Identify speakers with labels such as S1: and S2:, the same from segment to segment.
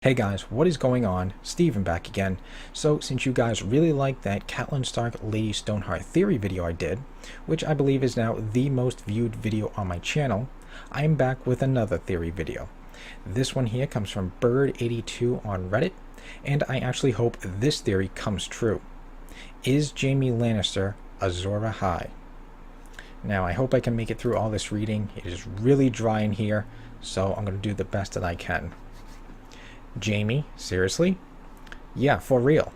S1: Hey guys, what is going on? Steven back again. So since you guys really liked that Catelyn Stark Lady Stoneheart theory video I did, which I believe is now the most viewed video on my channel, I am back with another theory video. This one here comes from Bird82 on Reddit, and I actually hope this theory comes true. Is Jaime Lannister Azor Ahai? Now I hope I can make it through all this reading. It is really dry in here, so I'm going to do the best that I can. Jaime, seriously? Yeah, for real.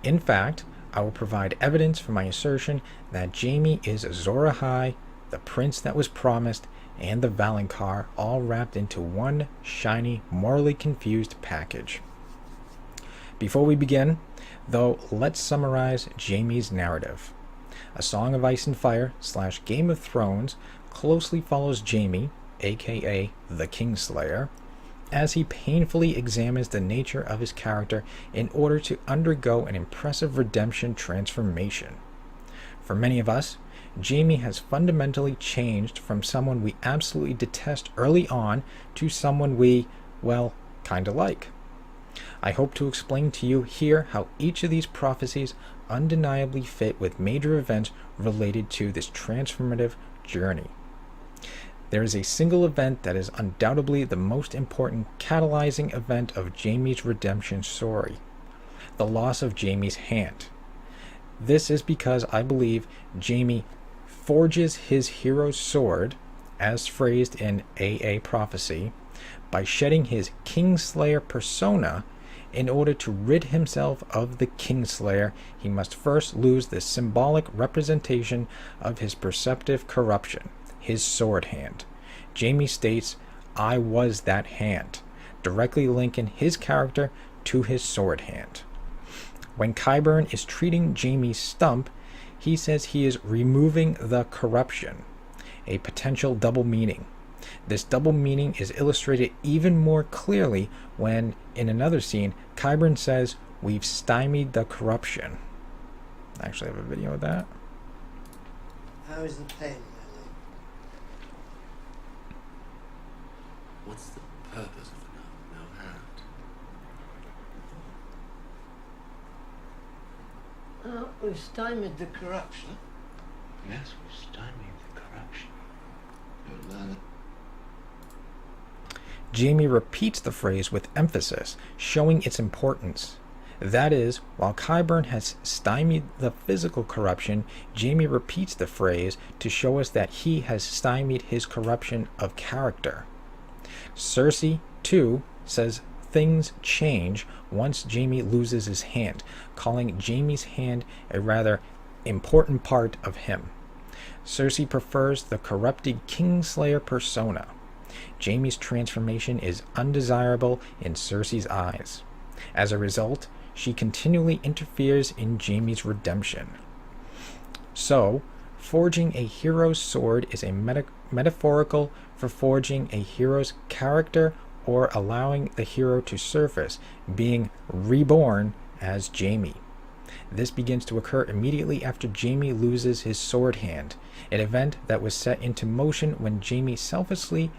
S1: In fact, I will provide evidence for my assertion that Jaime is Azor Ahai, the prince that was promised, and the Valonqar, all wrapped into one shiny, morally confused package. Before we begin, though, let's summarize Jaime's narrative. A Song of Ice and Fire / Game of Thrones closely follows Jaime, aka the Kingslayer, as he painfully examines the nature of his character in order to undergo an impressive redemption transformation. For many of us, Jaime has fundamentally changed from someone we absolutely detest early on to someone we, well, kinda like. I hope to explain to you here how each of these prophecies undeniably fit with major events related to this transformative journey. There is a single event that is undoubtedly the most important catalyzing event of Jaime's redemption story: the loss of Jaime's hand. This is because I believe Jaime forges his hero's sword, as phrased in AA prophecy, by shedding his Kingslayer persona. In order to rid himself of the Kingslayer, he must first lose the symbolic representation of his perceptive corruption, his sword hand. Jaime states, "I was that hand," directly linking his character to his sword hand. When Qyburn is treating Jaime's stump, he says he is removing the corruption, a potential double meaning. This double meaning is illustrated even more clearly when, in another scene, Qyburn says, "We've stymied the corruption." I actually have a video of that.
S2: How is the pain, Lily?
S3: What's the purpose of no hand?
S2: We've stymied the corruption.
S3: Yes, we've stymied the corruption. You'll learn it.
S1: Jaime repeats the phrase with emphasis, showing its importance. That is, while Qyburn has stymied the physical corruption, Jaime repeats the phrase to show us that he has stymied his corruption of character. Cersei, too, says things change once Jaime loses his hand, calling Jaime's hand a rather important part of him. Cersei prefers the corrupted Kingslayer persona. Jaime's transformation is undesirable in Cersei's eyes. As a result, she continually interferes in Jaime's redemption. So, forging a hero's sword is a metaphorical for forging a hero's character or allowing the hero to surface, being reborn as Jaime. This begins to occur immediately after Jaime loses his sword hand, an event that was set into motion when Jaime selfishly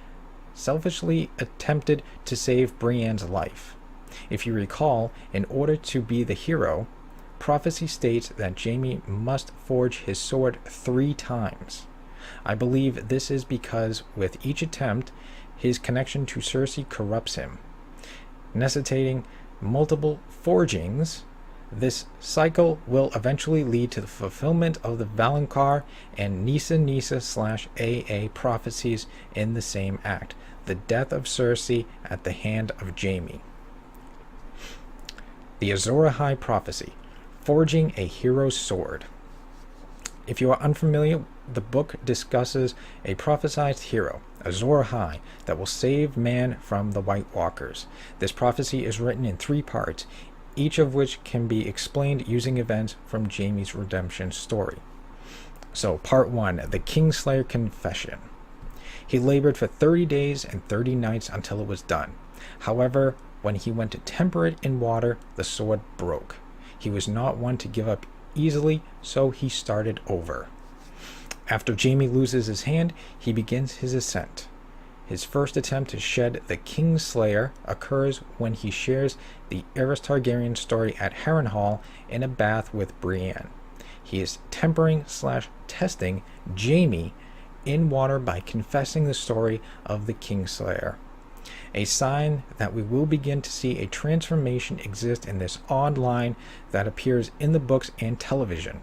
S1: attempted to save Brienne's life. If you recall, in order to be the hero, prophecy states that Jaime must forge his sword 3 times. I believe this is because with each attempt, his connection to Cersei corrupts him. Necessitating multiple forgings, this cycle will eventually lead to the fulfillment of the Valonqar and Nissa/AA prophecies in the same act, the death of Cersei at the hand of Jaime. The Azor Ahai prophecy, forging a hero's sword. If you are unfamiliar, the book discusses a prophesied hero, Azor Ahai, that will save man from the White Walkers. This prophecy is written in 3 parts, each of which can be explained using events from Jaime's redemption story. So, part 1, the Kingslayer Confession. He labored for 30 days and 30 nights until it was done. However, when he went to temper it in water, the sword broke. He was not one to give up easily, so he started over. After Jaime loses his hand, he begins his ascent. His first attempt to shed the Kingslayer occurs when he shares the Aerys Targaryen story at Harrenhal in a bath with Brienne. He is tempering/testing Jaime in water by confessing the story of the Kingslayer, a sign that we will begin to see a transformation exist in this odd line that appears in the books and television.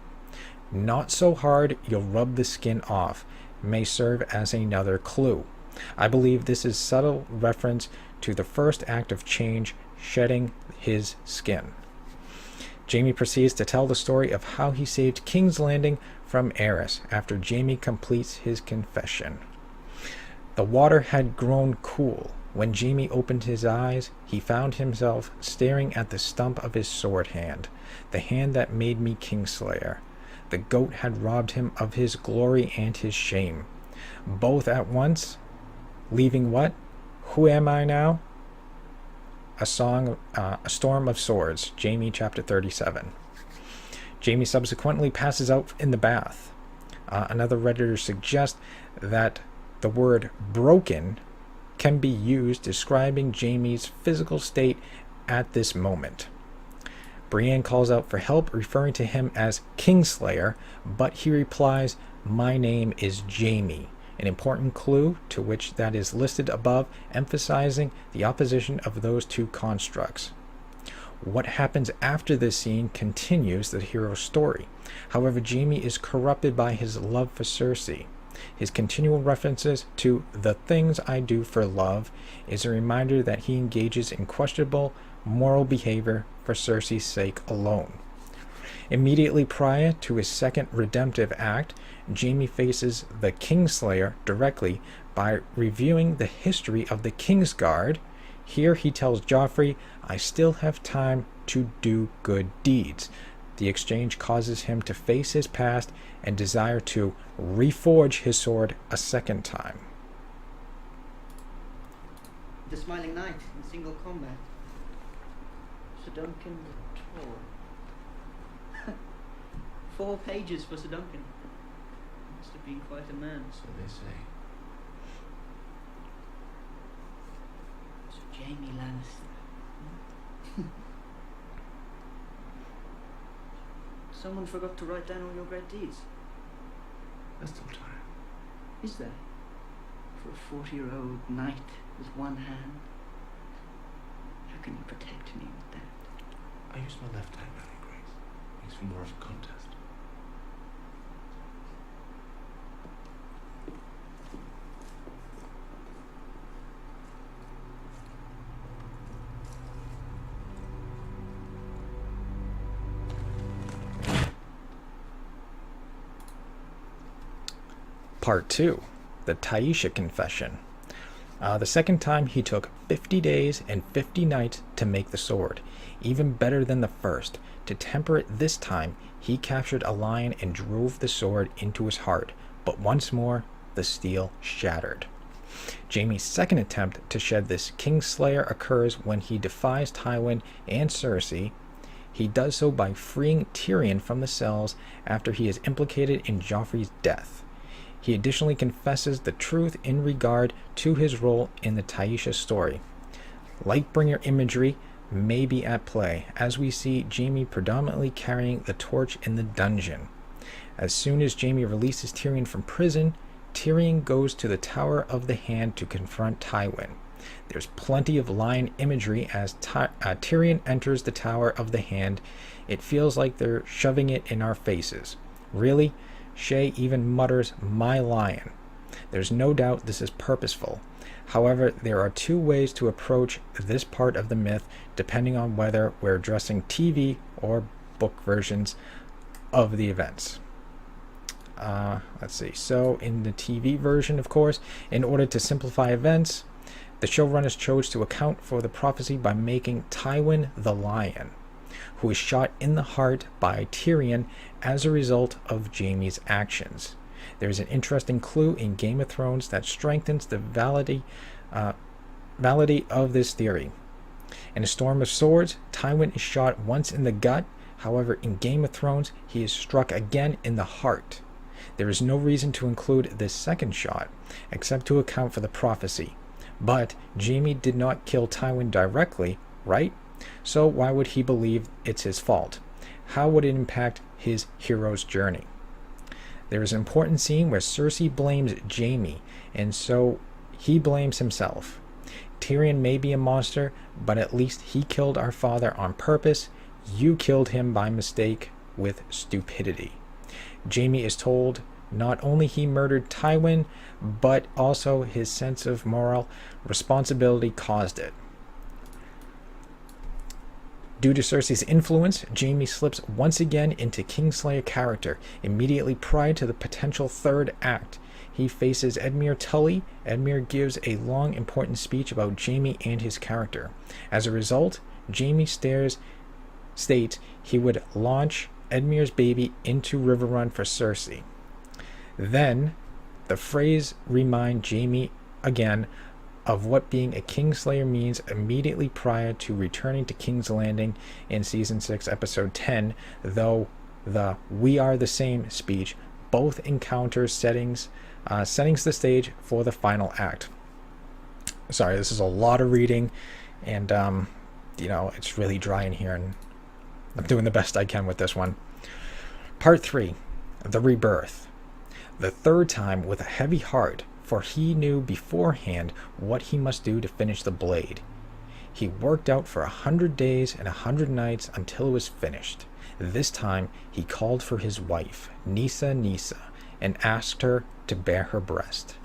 S1: Not so hard you'll rub the skin off may serve as another clue. I believe this is subtle reference to the first act of change, shedding his skin. Jaime proceeds to tell the story of how he saved King's Landing from Aerys after Jaime completes his confession. The water had grown cool. When Jaime opened his eyes, he found himself staring at the stump of his sword hand, the hand that made me Kingslayer. The goat had robbed him of his glory and his shame, both at once, leaving what? Who am I now? A storm of swords, Jaime chapter 37. Jaime subsequently passes out in the bath. Another Redditor suggests that the word broken can be used describing Jaime's physical state at this moment. Brienne calls out for help, referring to him as Kingslayer, but he replies, "My name is Jaime," an important clue to which that is listed above, emphasizing the opposition of those two constructs. What happens after this scene continues the hero's story. However, Jaime is corrupted by his love for Cersei. His continual references to "the things I do for love" is a reminder that he engages in questionable moral behavior for Cersei's sake alone. Immediately prior to his second redemptive act, Jaime faces the Kingslayer directly by reviewing the history of the Kingsguard. Here he tells Joffrey, "I still have time to do good deeds." The exchange causes him to face his past and desire to reforge his sword a second time.
S4: The Smiling Knight in single combat. Sir Duncan the Tall. 4 pages for Sir Duncan. Must have been quite a man.
S3: So they say.
S4: Sir Jaime Lannister. Someone forgot to write down all your great deeds.
S3: There's still time.
S4: Is there? For a 40-year-old knight with one hand? How can you protect me with that?
S3: I use my left hand, Mary Grace. Makes for more of a contest.
S1: Part 2. The Taisha Confession. The second time he took 50 days and 50 nights to make the sword. Even better than the first. To temper it this time, he captured a lion and drove the sword into his heart. But once more, the steel shattered. Jaime's second attempt to shed this Kingslayer occurs when he defies Tywin and Cersei. He does so by freeing Tyrion from the cells after he is implicated in Joffrey's death. He additionally confesses the truth in regard to his role in the Taisha story. Lightbringer imagery may be at play, as we see Jaime predominantly carrying the torch in the dungeon. As soon as Jaime releases Tyrion from prison, Tyrion goes to the Tower of the Hand to confront Tywin. There's plenty of lion imagery as Tyrion enters the Tower of the Hand. It feels like they're shoving it in our faces. Really? Shay even mutters, "My lion." There's no doubt this is purposeful. However, there are two ways to approach this part of the myth, depending on whether we're addressing TV or book versions of the events. Let's see. So, in the TV version, of course, in order to simplify events, the showrunners chose to account for the prophecy by making Tywin the lion, who is shot in the heart by Tyrion as a result of Jaime's actions. There's an interesting clue in Game of Thrones that strengthens the validity of this theory. In A Storm of Swords, Tywin is shot once in the gut. However, in Game of Thrones, he is struck again in the heart. There is no reason to include this second shot, except to account for the prophecy. But Jaime did not kill Tywin directly, right? So why would he believe it's his fault? How would it impact his hero's journey? There is an important scene where Cersei blames Jaime, and so he blames himself. Tyrion may be a monster, but at least he killed our father on purpose. You killed him by mistake with stupidity. Jaime is told not only he murdered Tywin, but also his sense of moral responsibility caused it. Due to Cersei's influence, Jaime slips once again into Kingslayer character immediately prior to the potential third act. He faces Edmure Tully. Edmure gives a long, important speech about Jaime and his character. As a result, Jaime states he would launch Edmure's baby into Riverrun for Cersei. Then, the phrase reminds Jaime again of what being a Kingslayer means immediately prior to returning to King's Landing in Season 6, Episode 10, though the "We are the same" speech both encounters settings the stage for the final act. Sorry, this is a lot of reading, and it's really dry in here, and I'm doing the best I can with this one. Part 3, The Rebirth. The third time with a heavy heart, for he knew beforehand what he must do to finish the blade. He worked out for 100 days and 100 nights until it was finished. This time he called for his wife, Nissa, and asked her to bear her breast.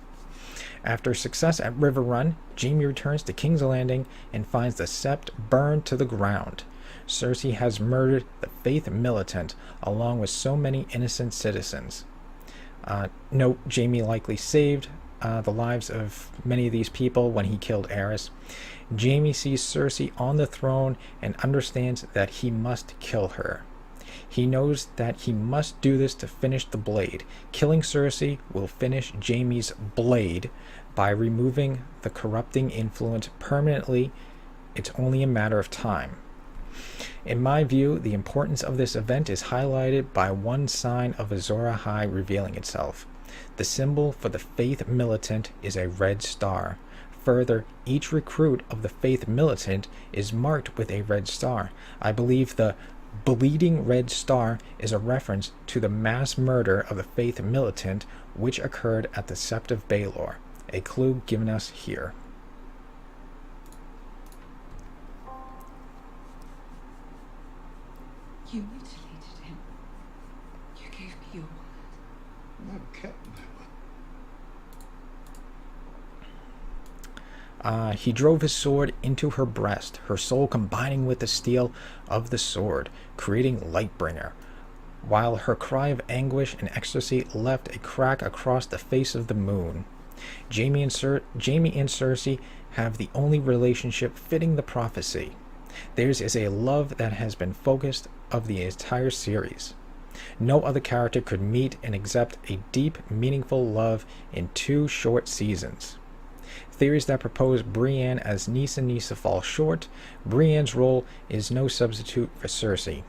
S1: After success at Riverrun, Jaime returns to King's Landing and finds the sept burned to the ground. Cersei has murdered the Faith Militant along with so many innocent citizens. Note, Jaime likely saved the lives of many of these people when he killed Aerys. Jaime sees Cersei on the throne and understands that he must kill her. He knows that he must do this to finish the blade. Killing Cersei will finish Jaime's blade by removing the corrupting influence permanently. It's only a matter of time. In my view, the importance of this event is highlighted by one sign of Azor Ahai revealing itself. The symbol for the Faith Militant is a red star. Further, each recruit of the Faith Militant is marked with a red star. I believe the bleeding red star is a reference to the mass murder of the Faith Militant which occurred at the Sept of Baelor, a clue given us here.
S4: You mutilated him. You gave me your word.
S3: I kept my
S1: He drove his sword into her breast, her soul combining with the steel of the sword, creating Lightbringer, while her cry of anguish and ecstasy left a crack across the face of the moon. Jaime and Cersei have the only relationship fitting the prophecy. Theirs is a love that has been focused of the entire series. No other character could meet and accept a deep, meaningful love in 2 short seasons. Theories that propose Brienne as Nissa fall short. Brienne's role is no substitute for Cersei,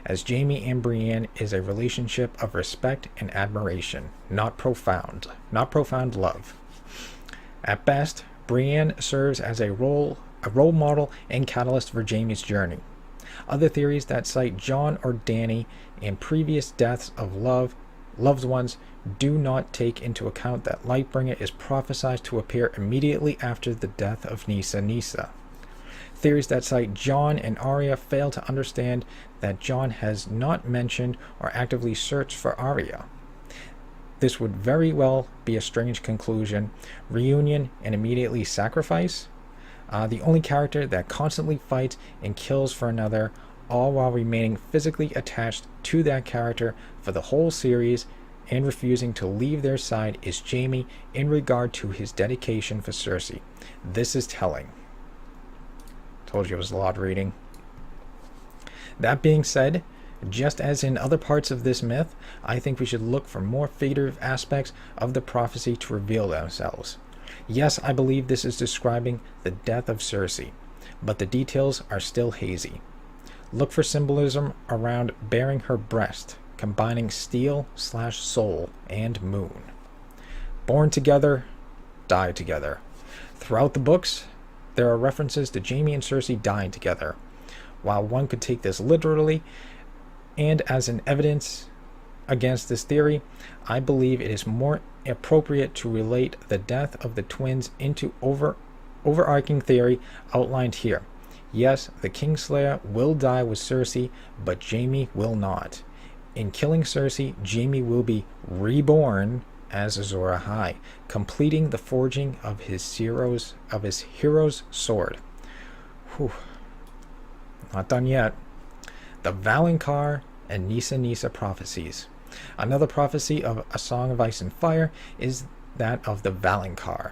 S1: as Jaime and Brienne is a relationship of respect and admiration, not profound love. At best, Brienne serves as a role model and catalyst for Jaime's journey. Other theories that cite Jon or Dany and previous deaths of loved ones do not take into account that Lightbringer is prophesied to appear immediately after the death of Nissa. Theories that cite Jon and Arya fail to understand that Jon has not mentioned or actively searched for Arya. This would very well be a strange conclusion. Reunion and immediately sacrifice? The only character that constantly fights and kills for another, all while remaining physically attached to that character for the whole series and refusing to leave their side, is Jaime in regard to his dedication for Cersei. This is telling. Told you it was a lot of reading. That being said, just as in other parts of this myth, I think we should look for more figurative aspects of the prophecy to reveal themselves. Yes, I believe this is describing the death of Cersei, but the details are still hazy. Look for symbolism around bearing her breast, combining steel/soul and moon. Born together, die together. Throughout the books, there are references to Jaime and Cersei dying together. While one could take this literally, and as an evidence against this theory, I believe it is more appropriate to relate the death of the twins into overarching theory outlined here. Yes, the Kingslayer will die with Cersei, but Jaime will not. In killing Cersei, Jaime will be reborn as Azor Ahai, completing the forging of his hero's sword. Whew. Not done yet. The Valonqar and Nissa prophecies. Another prophecy of A Song of Ice and Fire is that of the Valonqar.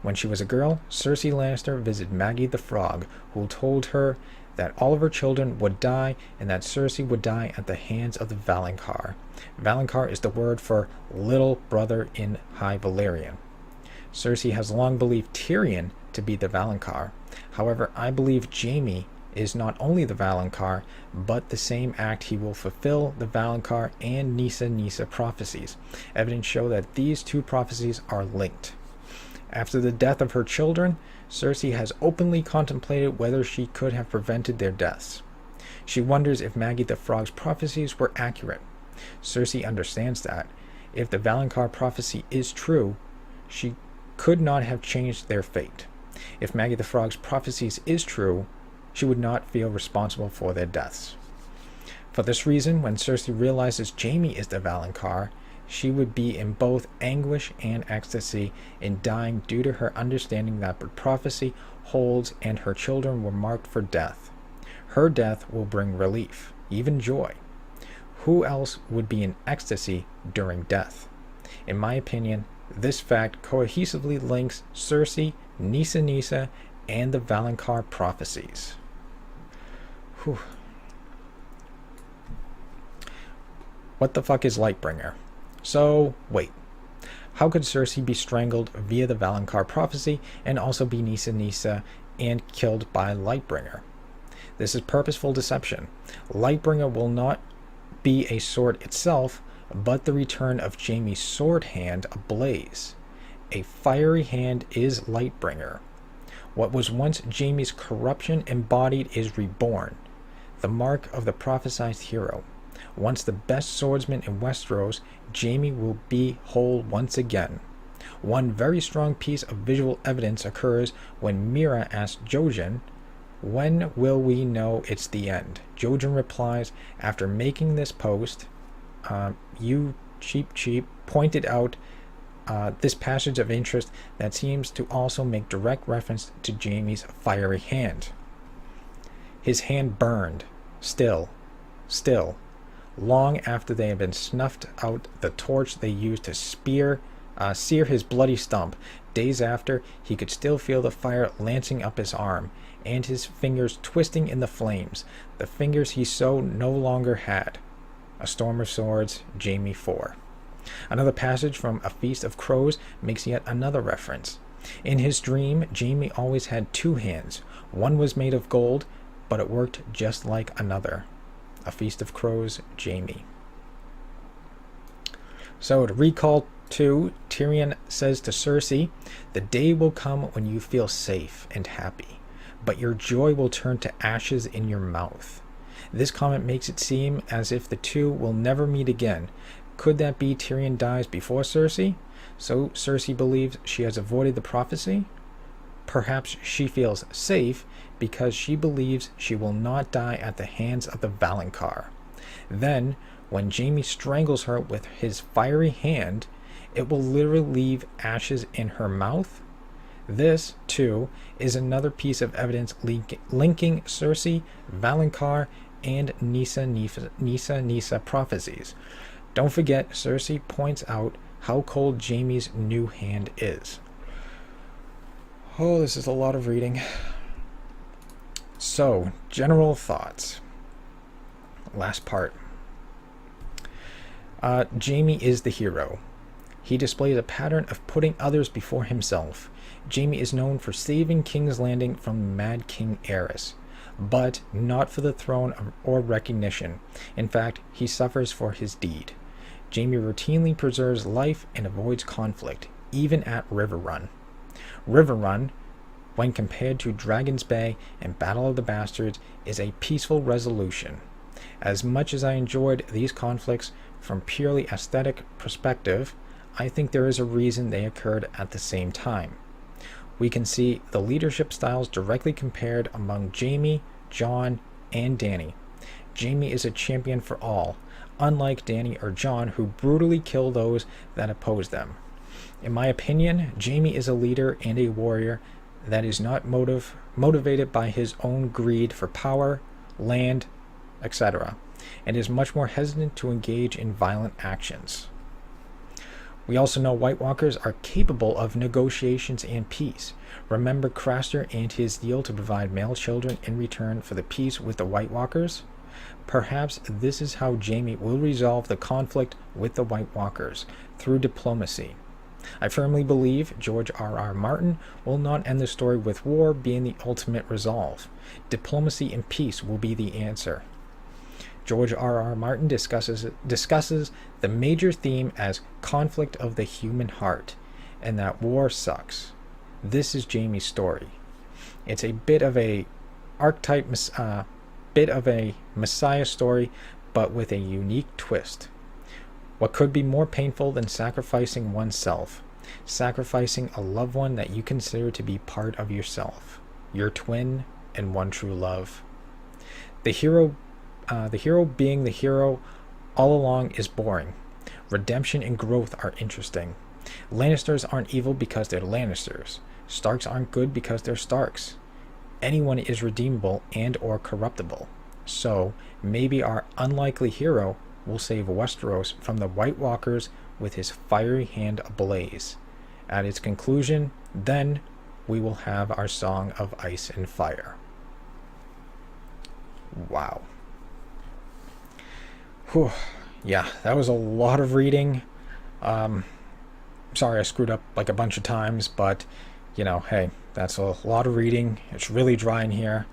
S1: When she was a girl, Cersei Lannister visited Maggie the Frog, who told her that all of her children would die and that Cersei would die at the hands of the Valonqar. Valonqar is the word for little brother in High Valyrian. Cersei has long believed Tyrion to be the Valonqar. However, I believe Jaime is not only the Valonqar, but the same act he will fulfill the Valonqar and Nissa prophecies. Evidence show that these two prophecies are linked. After the death of her children, Cersei has openly contemplated whether she could have prevented their deaths. She wonders if Maggie the Frog's prophecies were accurate. Cersei understands that, if the Valonqar prophecy is true, she could not have changed their fate. If Maggie the Frog's prophecies is true, she would not feel responsible for their deaths. For this reason, when Cersei realizes Jaime is the Valonqar, she would be in both anguish and ecstasy in dying due to her understanding that the prophecy holds and her children were marked for death. Her death will bring relief, even joy. Who else would be in ecstasy during death? In my opinion, this fact cohesively links Cersei, Nissa, and the Valonqar prophecies. Whew. What the fuck is Lightbringer? So, wait. How could Cersei be strangled via the Valonqar prophecy and also be Nissa and killed by Lightbringer? This is purposeful deception. Lightbringer will not be a sword itself, but the return of Jaime's sword hand ablaze. A fiery hand is Lightbringer. What was once Jaime's corruption embodied is reborn, the mark of the prophesied hero. Once the best swordsman in Westeros, Jaime will be whole once again. One very strong piece of visual evidence occurs when Mira asks Jojen, "When will we know it's the end?" Jojen replies, after making this post, "You cheap pointed out this passage of interest that seems to also make direct reference to Jaime's fiery hand. His hand burned, still, long after they had been snuffed out the torch they used to sear his bloody stump. Days after, he could still feel the fire lancing up his arm, and his fingers twisting in the flames, the fingers he so no longer had." A Storm of Swords, Jaime 4. Another passage from A Feast of Crows makes yet another reference. In his dream, Jaime always had two hands. One was made of gold, but it worked just like another. A Feast of Crows, Jaime. So to recall too, Tyrion says to Cersei, "The day will come when you feel safe and happy, but your joy will turn to ashes in your mouth." This comment makes it seem as if the two will never meet again. Could that be Tyrion dies before Cersei? So Cersei believes she has avoided the prophecy? Perhaps she feels safe because she believes she will not die at the hands of the Valonqar. Then, when Jaime strangles her with his fiery hand, it will literally leave ashes in her mouth? This, too, is another piece of evidence linking Cersei, Valonqar, and Nissa prophecies. Don't forget, Cersei points out how cold Jaime's new hand is. Oh, this is a lot of reading. So, general thoughts. Last part. Jaime is the hero. He displays a pattern of putting others before himself. Jaime is known for saving King's Landing from the Mad King Aerys. but not for the throne or recognition. In fact, he suffers for his deed. Jaime routinely preserves life and avoids conflict, even at Riverrun. Riverrun, when compared to Dragon's Bay and Battle of the Bastards, is a peaceful resolution. As much as I enjoyed these conflicts from purely aesthetic perspective, I think there is a reason they occurred at the same time. We can see the leadership styles directly compared among Jaime, Jon, and Dany. Jaime is a champion for all, unlike Dany or Jon, who brutally kill those that oppose them. In my opinion, Jaime is a leader and a warrior that is not motivated by his own greed for power, land, etc., and is much more hesitant to engage in violent actions. We also know White Walkers are capable of negotiations and peace. Remember Craster and his deal to provide male children in return for the peace with the White Walkers? Perhaps this is how Jaime will resolve the conflict with the White Walkers, through diplomacy. I firmly believe George R.R. Martin will not end the story with war being the ultimate resolve. Diplomacy and peace will be the answer. George R.R. Martin discusses the major theme as conflict of the human heart, and that war sucks. This is Jaime's story. It's a bit of a messiah story, but with a unique twist. What could be more painful than sacrificing oneself? Sacrificing a loved one that you consider to be part of yourself, your twin and one true love. The hero being the hero all along is boring. Redemption and growth are interesting. Lannisters aren't evil because they're Lannisters. Starks aren't good because they're Starks. Anyone is redeemable and or corruptible. So, maybe our unlikely hero will save Westeros from the White Walkers with his fiery hand ablaze. At its conclusion, then, we will have our song of ice and fire. Wow. Whew. Yeah, that was a lot of reading. Sorry I screwed up like a bunch of times, but, hey, that's a lot of reading. It's really dry in here.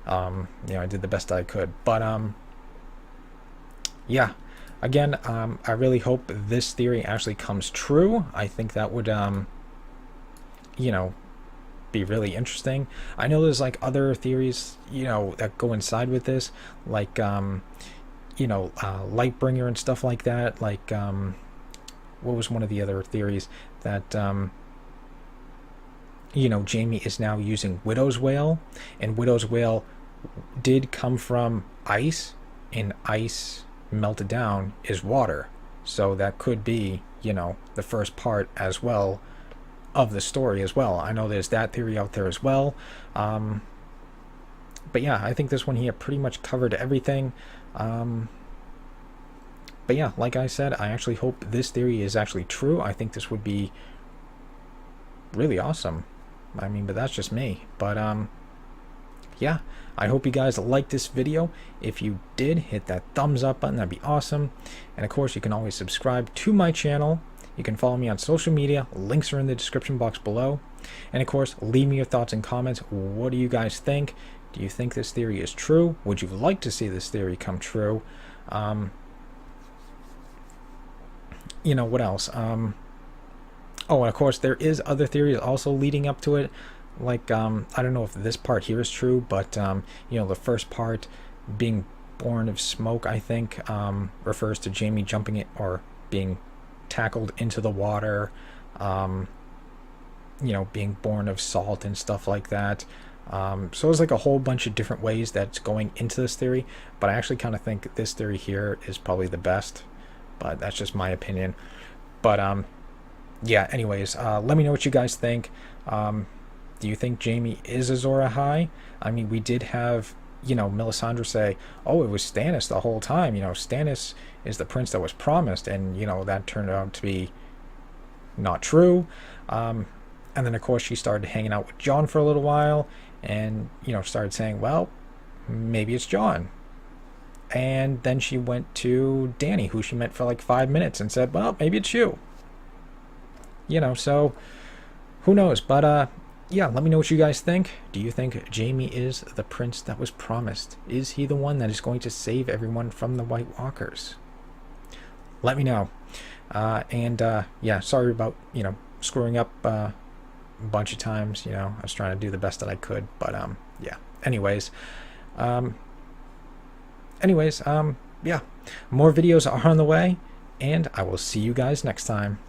S1: I did the best I could. But, yeah. Again, I really hope this theory actually comes true. I think that would, be really interesting. I know there's like other theories, that go inside with this, like, Lightbringer and stuff like that. Like, what was one of the other theories that, Jaime is now using Widow's Wail, and Widow's Wail did come from ice, and ice melted down is water. So that could be, the first part as well of the story as well. I know there's that theory out there as well. But yeah, I think this one here pretty much covered everything. But yeah, like I said, I actually hope this theory is actually true. I think this would be really awesome. But that's just me. But yeah, I hope you guys liked this video. If you did, hit that thumbs up button. That'd be awesome. And of course, you can always subscribe to my channel. You can follow me on social media. Links are in the description box below. And of course, leave me your thoughts and comments. What do you guys think? Do you think this theory is true? Would you like to see this theory come true? What else? Oh, and of course, there is other theories also leading up to it. Like, I don't know if this part here is true, but, the first part, being born of smoke, I think, refers to Jaime jumping it or being tackled into the water, being born of salt and stuff like that. So there's like a whole bunch of different ways that's going into this theory, but I actually kind of think this theory here is probably the best, but that's just my opinion. But, yeah, anyways, let me know what you guys think. Do you think Jaime is Azor Ahai? We did have, Melisandre say, oh, it was Stannis the whole time. Stannis is the prince that was promised, and, that turned out to be not true. And then, of course, she started hanging out with Jon for a little while, and, started saying, well, maybe it's Jon. And then she went to Dany, who she met for like 5 minutes, and said, well, maybe it's you. So who knows? But yeah, let me know what you guys think. Do you think Jaime is the prince that was promised? Is he the one that is going to save everyone from the White Walkers? Let me know. Yeah, sorry about, screwing up a bunch of times. I was trying to do the best that I could, but yeah. Yeah, more videos are on the way, and I will see you guys next time.